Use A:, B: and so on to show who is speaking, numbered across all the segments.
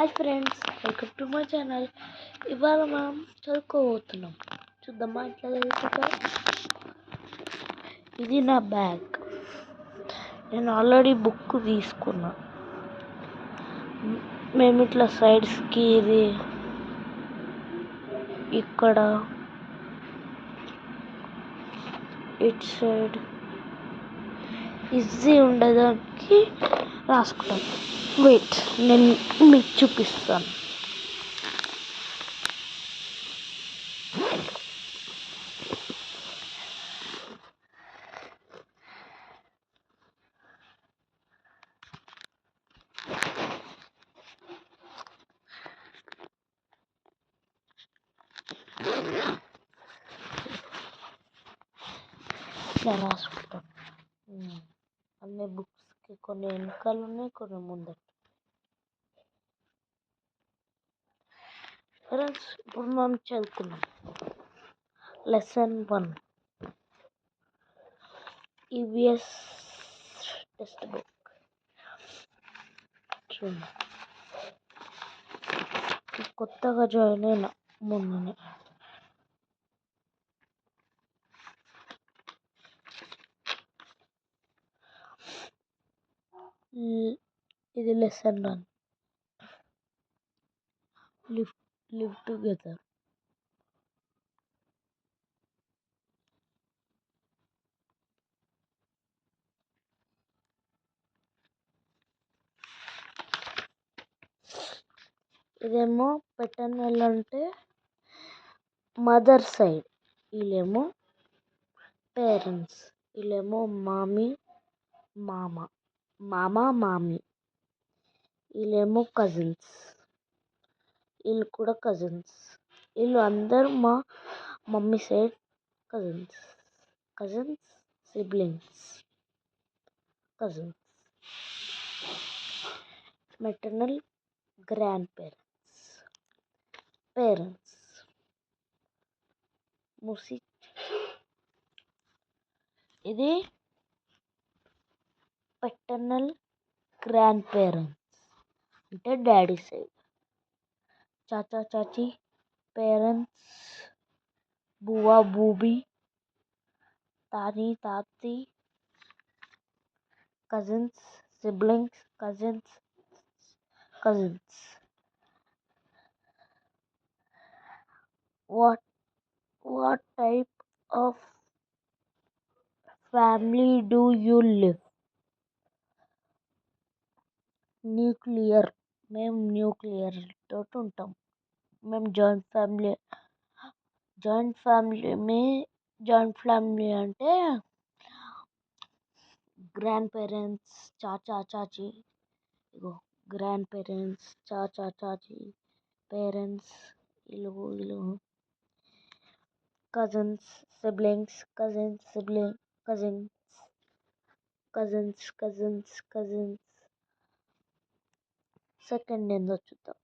A: Hi friends, welcome to my channel. ఇవాళ మనం చదువుకోబోతున్నాం. చూద్దామా ఇట్లా చదువుతుందో. ఇది నా బ్యాగ్. నేను ఆల్రెడీ బుక్ తీసుకున్నా. మేము ఇట్లా సైడ్స్కి ఇది ఇక్కడ ఇట్ సైడ్ ఈజీ ఉండడానికి రాసుకుంటాం. వెయిట్, నేను మీకు చూపిస్తాను. ఇట్లా రాసుకుంటాం. అన్ని బుక్స్కి కొన్ని వెనకాలు ఉన్నాయి, కొన్ని ముందర. ఫ్రెండ్స్, ఇప్పుడు మనం చదువుకున్నాం. Lesson 1 EVS text book. చూడండి, కొత్తగా జాయిన్ అయినా మొన్ననే. ఇది లెసన్ 1, లివ్ టుగెదర్. ఇదేమో పెటర్నల్ అంటే మదర్ సైడ్, వీళ్ళేమో పేరెంట్స్. వీళ్ళేమో మామీ మామీ. వీళ్ళేమో కజిన్స్, వీళ్ళు కూడా కజిన్స్. వీళ్ళు అందరూ మా mummy side cousins siblings. Maternal grand parents. ఇది పెటర్నల్ గ్రాండ్ పేరెంట్స్ అంటే డాడీ సైడ్. చాచా చాచీ పేరెంట్స్, బువ్వా బూబీ, తానీ తాతీ, cousins siblings, cousins. What type of family do you live? Nuclear. మేము న్యూక్లియర్ తోటి ఉంటాం. మేము జాయింట్ ఫ్యామిలీ అంటే గ్రాండ్ పేరెంట్స్, చాచా చాచీ, గ్రాండ్ పేరెంట్స్, చాచా చాచీ, పేరెంట్స్, వీళ్ళు కజిన్స్ సిబ్లింగ్స్, కజిన్స్. సెకండ్ ఏందో చూద్దాం.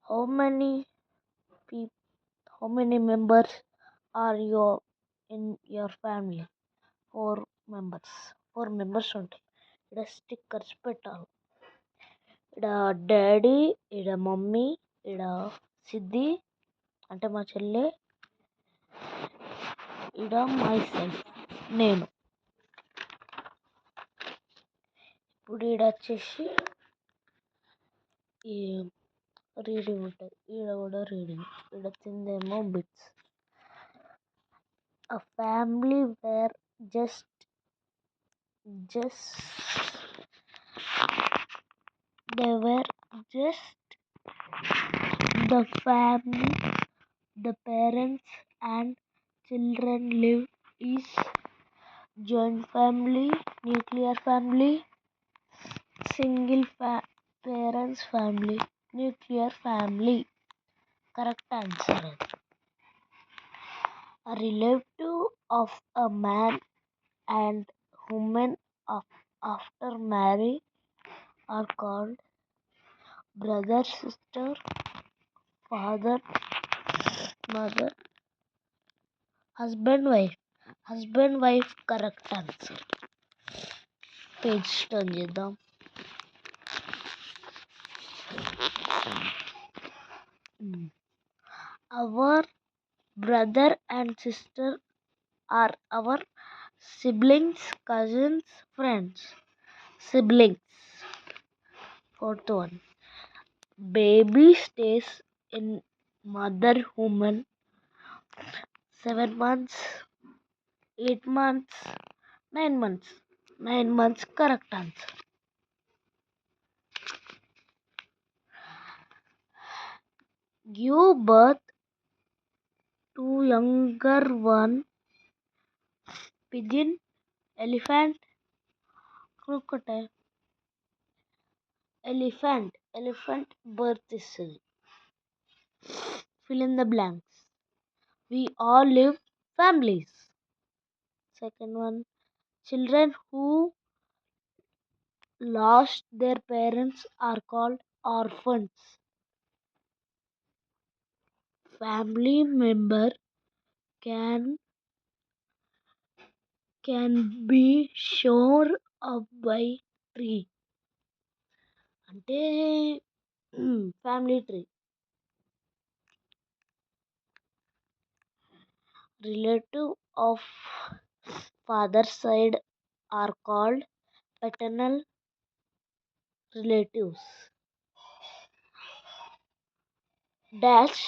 A: How many members are in your family? 4 members ఉంటాయి. ఇక్కడ స్టిక్కర్స్ పెట్టాలి. ఇక్కడ డాడీ, ఇక్కడ మమ్మీ, ఇక్కడ సిద్ధి అంటే మా చెల్లె, ఇక్కడ మై సెల్ఫ్ నేను. ఇప్పుడు ఈడ వచ్చేసి ఈ రీడింగ్ ఉంటుంది. ఈడ కూడా రీడింగ్. ఈడ కిందేమో bits. A family were just the family, the parents and children live is joint family, nuclear family, single parents family, nuclear family. Correct answer. A relative of a man and woman after marriage are called brother, sister, father, mother, husband, wife. Correct answer. Page turn చేద్దాం. Our brother and sister are our siblings, cousins, friends. Siblings. Fourth one. Baby stays in mother woman 7 months, 8 months, 9 months. 9 months correct answer. Give birth to younger one. Pigeon, elephant, crocodile. Elephant birth ఇస్తుంది. Fill in the blanks. We all live families. Second one, children who lost their parents are called orphans. Family member can be shown up by tree. అంటే family tree. Relative of father side are called paternal relatives. Dash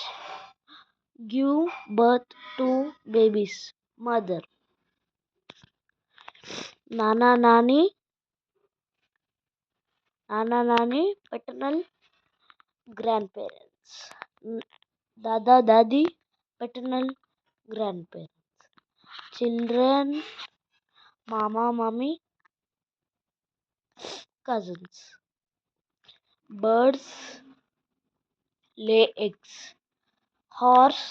A: give birth to babies. Mother. Nana Nani paternal grandparents. Dada Dadi paternal grandparents. Children, Mama Mummy, cousins. Birds lay eggs. Horse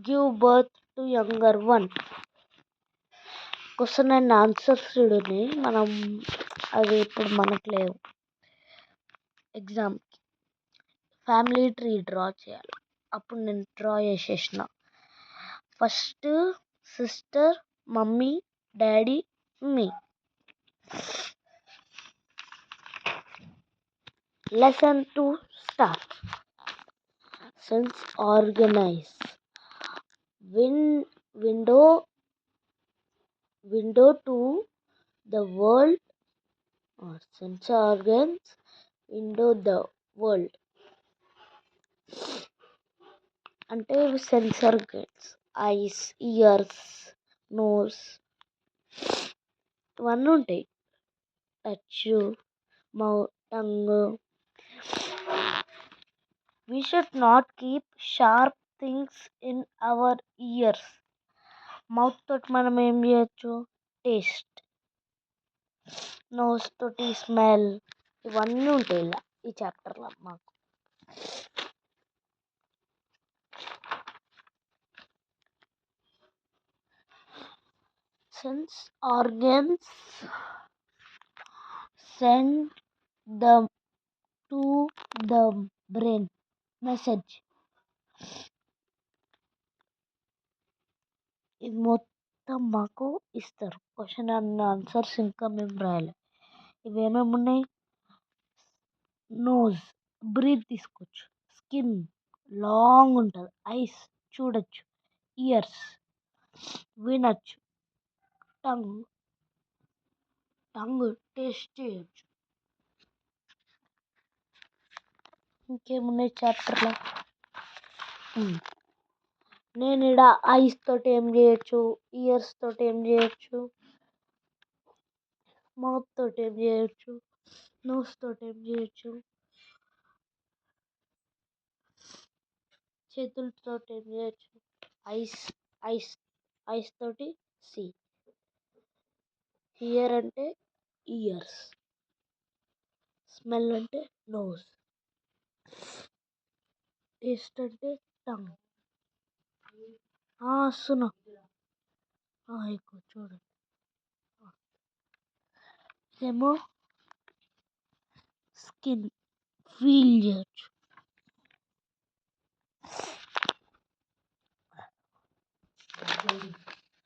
A: give birth to younger one. Question and answers చూడని మనం అవి ఇప్పుడు మనకు లేవు. ఎగ్జామ్కి family tree draw చేయాలి. అప్పుడు నేను డ్రా చేసేసిన. First sister, mummy, daddy, me. Lesson 2 start. Sense organise. Window to the world. Sense organs. Window the world. అంటే sense organs. Eyes, ears, nose ఇవన్నీ ఉంటాయి. Touch, mouth, tongue. We should not keep sharp things in our ears. Mouth తోటి మనం ఏం చేయొచ్చు? Taste. Nose తోటి smell. ఇవన్నీ ఉంటాయి ఇలా ఈ చాప్టర్లో మాకు. Sense organs send to the brain message. ఇది మొత్తం మాకు ఇస్తారు. క్వశ్చన్ అండ్ ఆన్సర్స్ ఇంకా మేము రాయాలి. ఇవి ఏమేమి ఉన్నాయి? నోజ్, బ్రీత్ తీసుకోవచ్చు. స్కిన్ లాంగ్ ఉంటుంది. ఐస్ చూడొచ్చు. ఇయర్స్ వినొచ్చు. టంగ్ టేస్ట్ చేయొచ్చు. ఇంకేమున్నాయి చాప్టర్లో? నేను ఇక్కడ ఐస్ తోటి ఏం చేయొచ్చు, ఇయర్స్ తోటి ఏం చేయొచ్చు, మౌత్ తోటి ఏం చేయొచ్చు, నోస్ తోటి ఏం చేయొచ్చు, చేతులతో ఏం చేయొచ్చు. ఐస్ ఐస్ ఐస్ తోటి సి. హియర్ అంటే ఇయర్స్. స్మెల్ అంటే నోస్. టేస్ట్ అంటే టంగ్. వస్తున్నా ఎక్కువ చూడండి. ఏమో స్కిన్ ఫీల్ చేయొచ్చు.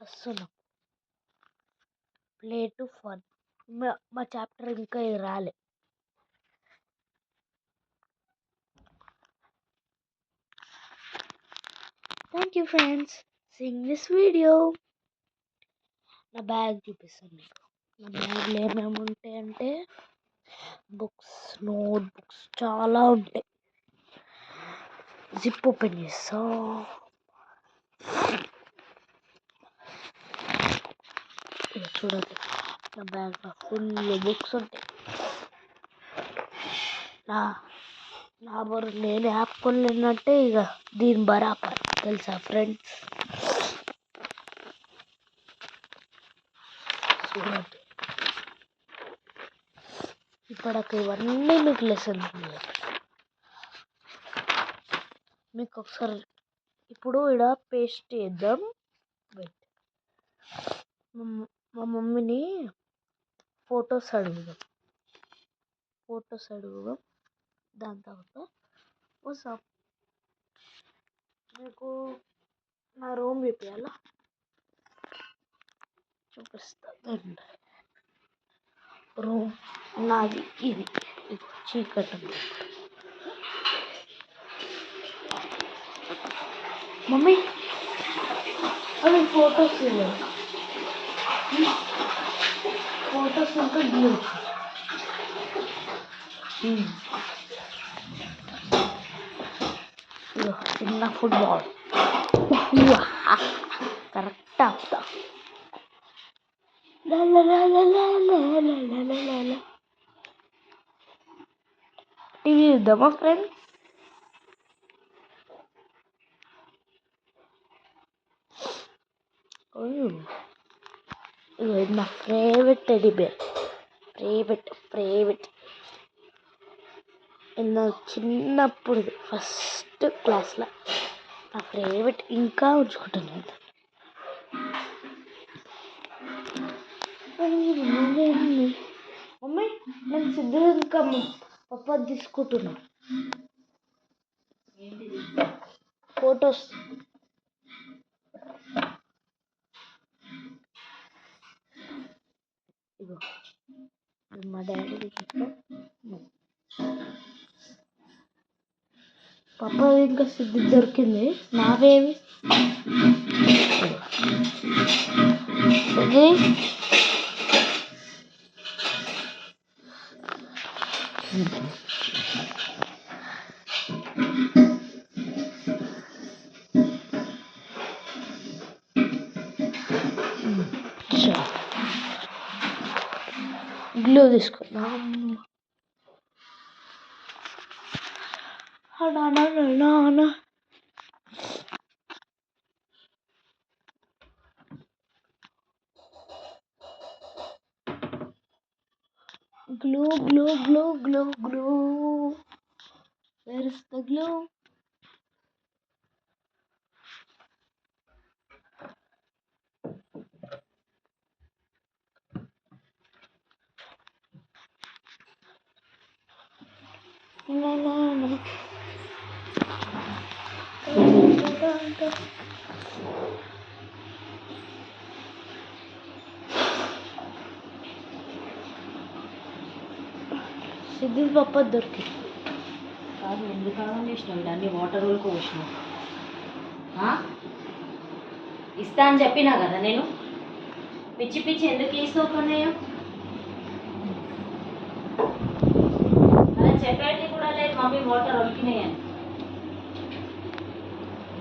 A: వస్తున్నా ప్లే టు ఫన్. మా చాప్టర్ ఇంకా ఇది రాలే. Thank you friends seeing this video. నా బ్యాగ్ చూపిస్తాను మీకు. నా బ్యాగ్లో ఏమేమి ఉంటాయంటే బుక్స్, నోట్ బుక్స్ చాలా ఉంటాయి. జిప్ ఓపెన్ చేస్తా. చూడండి, నా బ్యాగ్లో ఫుల్ బుక్స్ ఉంటాయి. నేను యాప్ కొనలేనంటే ఇక దీని బరాబర్ తెలుసా ఫ్రెండ్స్. చూడండి, ఇప్పటికి ఇవన్నీ మీకు లెసన్ మీకు ఒకసారి ఇప్పుడు ఇక్కడ పేస్ట్ చేద్దాం. మా మమ్మీని ఫొటోస్ అడుగుదాం. దాని తర్వాత వాట్సాప్ మీకు నా రూమ్ చూపించాలా, చూపిస్తాను. రూమ్ నాది ఇది చీకటి. మమ్మీ అవి ఫొటోస్ ఇంకా డ్యూ చిన్న ఫుట్బాల్ కరెక్ట్ ఆపుతా. టీవీ చూద్దామా ఫ్రెండ్స్? ఇది నా ఫేవరెట్ టెడ్డీ బేర్. ఫేవరెట్ నా చిన్నప్పుడు ఫస్ట్ క్లాస్లో నా ఫేవరెట్ ఇంకా ఉంచుకుంటున్నాను. మమ్మీ నేను సిద్ధు ఇంకా పప్ప తీసుకుంటున్నా ఫొటోస్. ఇగో మా డాడీ పప్ప ఇంకా సిద్ధు దొరికింది. నావేవి ఇది గ్లూ తీసుకున్నాం. Glue. Where is the glue? Siddhu పప్ప దొరికింది.
B: కాదు, ఎందుకు కాలం చేసినావు? అన్ని వాటర్ వరకు పోసినావు. ఇస్తా అని చెప్పినా కదా నేను. పిచ్చి ఎందుకు ఇస్తావు కన్నయ్య? అలా చెప్పేది కూడా లేదు మమ్మీ వాటర్ వలికినాయని.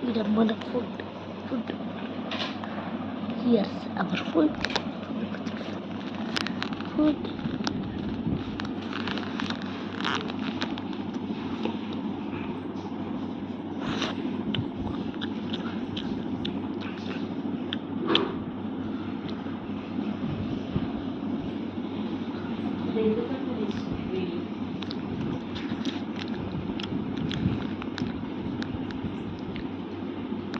A: ఇది మన ఫుడ్. Here's our food.